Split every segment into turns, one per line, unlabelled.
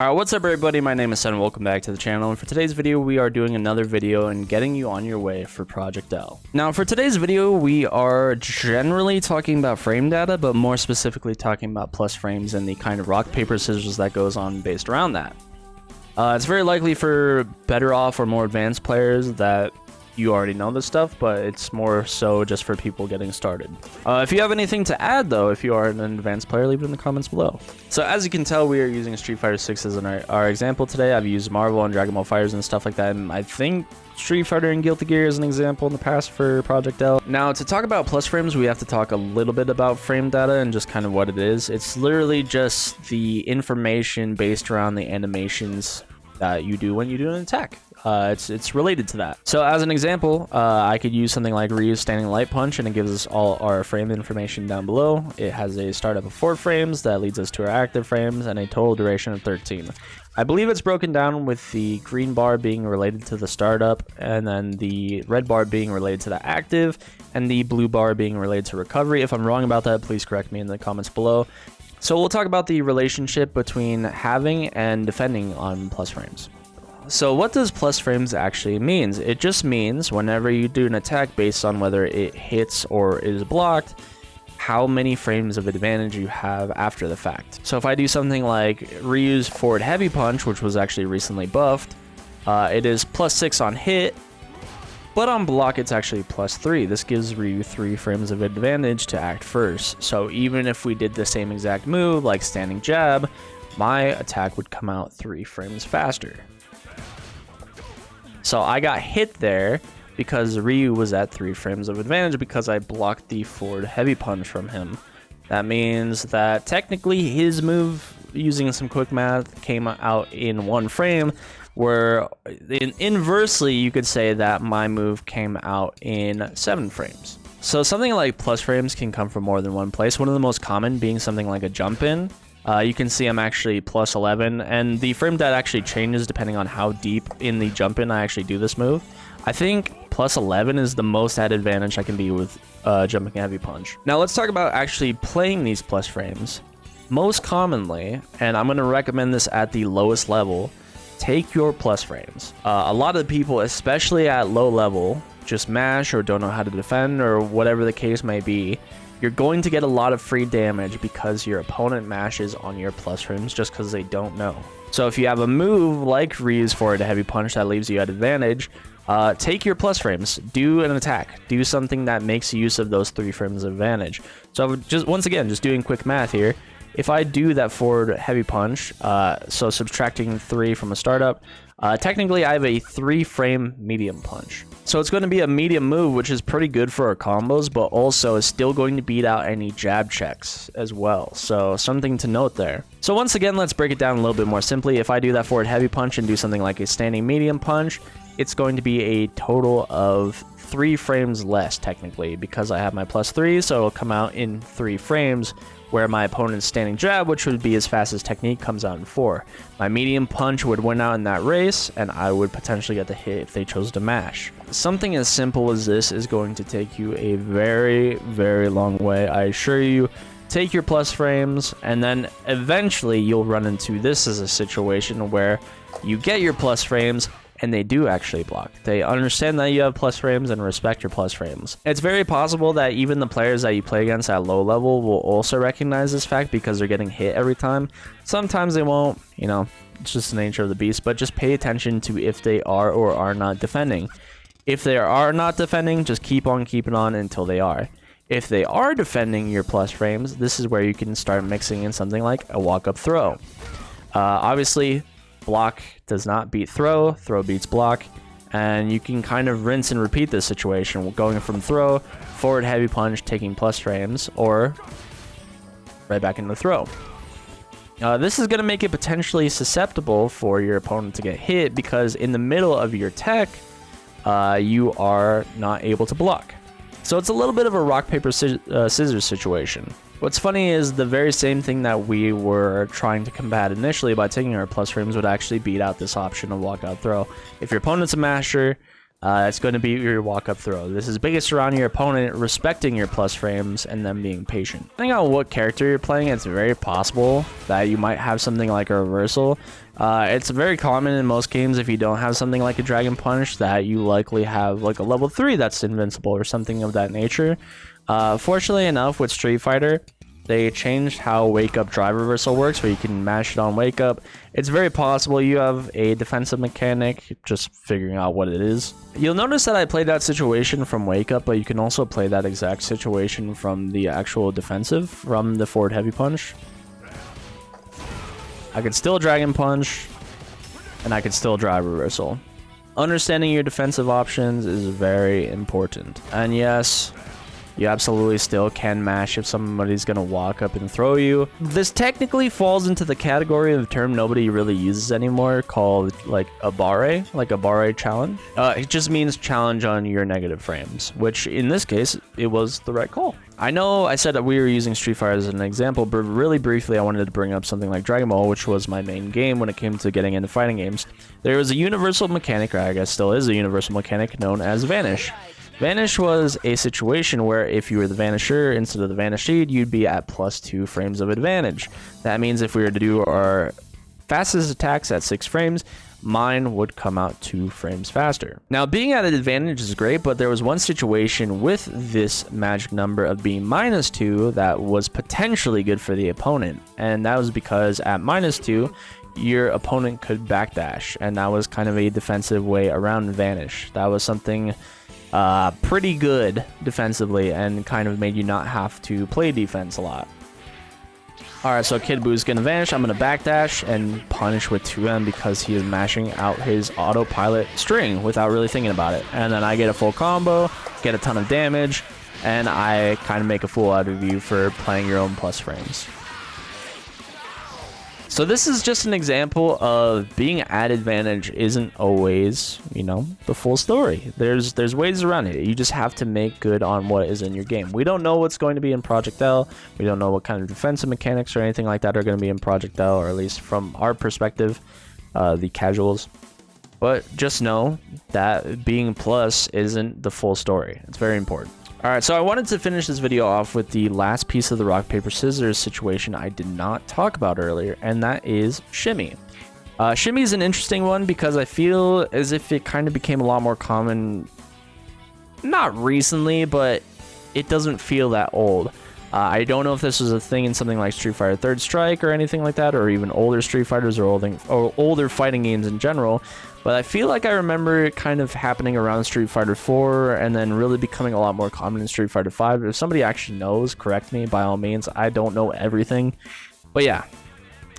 Alright, what's up everybody, my name is Sen and welcome back to the channel, and for today's video we are doing another video and getting you on your way for Project L. Now for today's video we are generally talking about frame data, but more specifically talking about plus frames and the kind of rock paper scissors that goes on based around that. It's very likely for better off or more advanced players that you already know this stuff, but it's more so just for people getting started. If you have anything to add though, if you are an advanced player, leave it in the comments below. So as you can tell, we are using Street Fighter 6 as our example today. I've used Marvel and Dragon Ball FighterZ and stuff like that, and I think Street Fighter and Guilty Gear is an example in the past for Project L. Now to talk about plus frames, we have to talk a little bit about frame data and just kind of what it is. It's literally just the information based around the animations that you do when you do an attack. It's related to that. So as an example, I could use something like Ryu's Standing Light Punch, and it gives us all our frame information down below. It has a startup of 4 frames that leads us to our active frames and a total duration of 13. I believe it's broken down with the green bar being related to the startup, and then the red bar being related to the active, and the blue bar being related to recovery. If I'm wrong about that, please correct me in the comments below. So we'll talk about the relationship between having and defending on plus frames. So what does plus frames actually means? It just means whenever you do an attack based on whether it hits or is blocked, how many frames of advantage you have after the fact. So if I do something like Ryu's forward heavy punch, which was actually recently buffed, it is +6 on hit, but on block it's actually +3. This gives Ryu 3 frames of advantage to act first. So even if we did the same exact move like standing jab, my attack would come out 3 frames faster. So I got hit there because Ryu was at 3 frames of advantage because I blocked the forward heavy punch from him. That means that technically his move, using some quick math, came out in 1 frame, where inversely you could say that my move came out in 7 frames. So something like plus frames can come from more than one place. One of the most common being something like a jump in. You can see I'm actually +11, and the frame data actually changes depending on how deep in the jump in I actually do this move. I think +11 is the most at advantage I can be with jumping heavy punch. Now let's talk about actually playing these plus frames. Most commonly, and I'm going to recommend this at the lowest level, take your plus frames. A lot of the people, especially at low level, just mash or don't know how to defend or whatever the case may be. You're going to get a lot of free damage because your opponent mashes on your plus frames just because they don't know. So if you have a move like Ryu's forward heavy punch that leaves you at advantage, take your plus frames, do an attack, do something that makes use of those 3 frames of advantage. So just once again, just doing quick math here, if I do that forward heavy punch, so subtracting 3 from a startup, technically I have a 3 frame medium punch. So it's going to be a medium move, which is pretty good for our combos, but also is still going to beat out any jab checks as well. So something to note there. So once again, let's break it down a little bit more simply. If I do that forward heavy punch and do something like a standing medium punch, it's going to be a total of 3 frames less technically because I have my +3, so it'll come out in 3 frames, where my opponent's standing jab, which would be his fastest technique, comes out in 4. My medium punch would win out in that race, and I would potentially get the hit if they chose to mash. Something as simple as this is going to take you a very, very long way. I assure you, take your plus frames, and then eventually you'll run into this as a situation where you get your plus frames, and they do actually block. They understand that you have plus frames and respect your plus frames. It's very possible that even the players that you play against at low level will also recognize this fact because they're getting hit every time. Sometimes they won't, you know, it's just the nature of the beast, but just pay attention to if they are or are not defending. If they are not defending, just keep on keeping on until they are. If they are defending your plus frames, this is where you can start mixing in something like a walk-up throw. Obviously, block does not beat throw, throw beats block, and you can kind of rinse and repeat this situation, going from throw, forward heavy punch, taking plus frames, or right back into throw. This is going to make it potentially susceptible for your opponent to get hit because in the middle of your tech, you are not able to block. So it's a little bit of a rock, paper, scissors situation. What's funny is the very same thing that we were trying to combat initially by taking our plus frames would actually beat out this option of walkout throw. If your opponent's a masher, It's going to be your walk-up throw. This is based around your opponent respecting your plus frames and them being patient. Depending on what character you're playing, it's very possible that you might have something like a reversal. It's very common in most games if you don't have something like a Dragon Punch that you likely have like a level 3 that's invincible or something of that nature. Fortunately enough, with Street Fighter, they changed how Wake Up Drive Reversal works, where you can mash it on Wake Up. It's very possible you have a defensive mechanic, just figuring out what it is. You'll notice that I played that situation from Wake Up, but you can also play that exact situation from the actual defensive, from the forward heavy punch. I could still Dragon Punch, and I could still Drive Reversal. Understanding your defensive options is very important. And yes, you absolutely still can mash if somebody's going to walk up and throw you. This technically falls into the category of a term nobody really uses anymore called like a barre challenge. It just means challenge on your negative frames, which in this case, it was the right call. I know I said that we were using Street Fighter as an example, but really briefly I wanted to bring up something like Dragon Ball, which was my main game when it came to getting into fighting games. There was a universal mechanic, or I guess still is a universal mechanic, known as Vanish. Vanish was a situation where if you were the Vanisher instead of the Vanishee, you'd be at +2 frames of advantage. That means if we were to do our fastest attacks at 6 frames, mine would come out 2 frames faster. Now, being at an advantage is great, but there was one situation with this magic number of being -2 that was potentially good for the opponent, and that was because at -2, your opponent could backdash, and that was kind of a defensive way around Vanish. That was something pretty good defensively and kind of made you not have to play defense a lot. Alright, so Kid Buu's gonna vanish. I'm gonna backdash and punish with 2M because he is mashing out his autopilot string without really thinking about it. And then I get a full combo, get a ton of damage, and I kind of make a fool out of you for playing your own plus frames. So this is just an example of being at advantage isn't always, you know, the full story. There's ways around it. You just have to make good on what is in your game. We don't know what's going to be in Project L. We don't know what kind of defensive mechanics or anything like that are going to be in Project L, or at least from our perspective, the casuals. But just know that being plus isn't the full story. It's very important. Alright, so I wanted to finish this video off with the last piece of the rock, paper, scissors situation I did not talk about earlier, and that is Shimmy. Shimmy is an interesting one because I feel as if it kind of became a lot more common, not recently, but it doesn't feel that old. I don't know if this was a thing in something like Street Fighter Third Strike or anything like that, or even older Street Fighters or older fighting games in general, but I feel like I remember it kind of happening around Street Fighter 4 and then really becoming a lot more common in Street Fighter 5. If somebody actually knows, correct me by all means. I don't know everything, but yeah,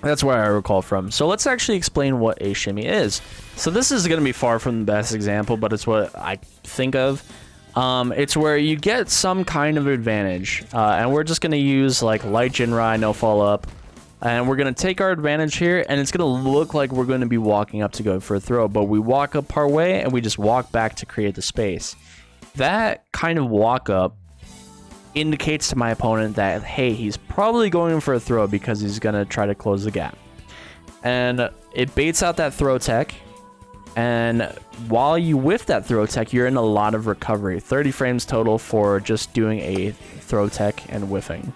that's where I recall from. So let's actually explain what a shimmy is. So this is going to be far from the best example, but it's what I think of. It's where you get some kind of advantage, and we're just going to use like light Jinrai, no follow up, and we're going to take our advantage here, and it's going to look like we're going to be walking up to go for a throw, but we walk up our way and we just walk back to create the space. That kind of walk up indicates to my opponent that, hey, he's probably going for a throw because he's going to try to close the gap, and it baits out that throw tech. And while you whiff that throw tech, you're in a lot of recovery. 30 frames total for just doing a throw tech and whiffing.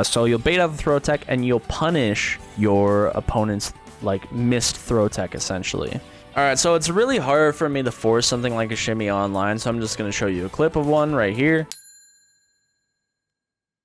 So you'll bait out the throw tech and you'll punish your opponent's like missed throw tech essentially. All right, so it's really hard for me to force something like a shimmy online, so I'm just going to show you a clip of one right here.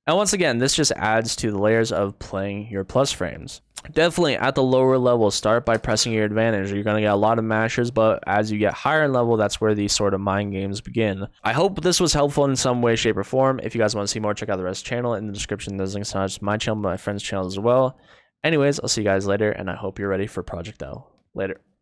And once again, this just adds to the layers of playing your plus frames. Definitely at the lower level, start by pressing your advantage. You're going to get a lot of mashers, but as you get higher in level, that's where these sort of mind games begin. I hope this was helpful in some way, shape, or form. If you guys want to see more, check out the rest of the channel. In the description, there's links to not just my channel, but my friend's channel as well. Anyways, I'll see you guys later, and I hope you're ready for Project L. Later.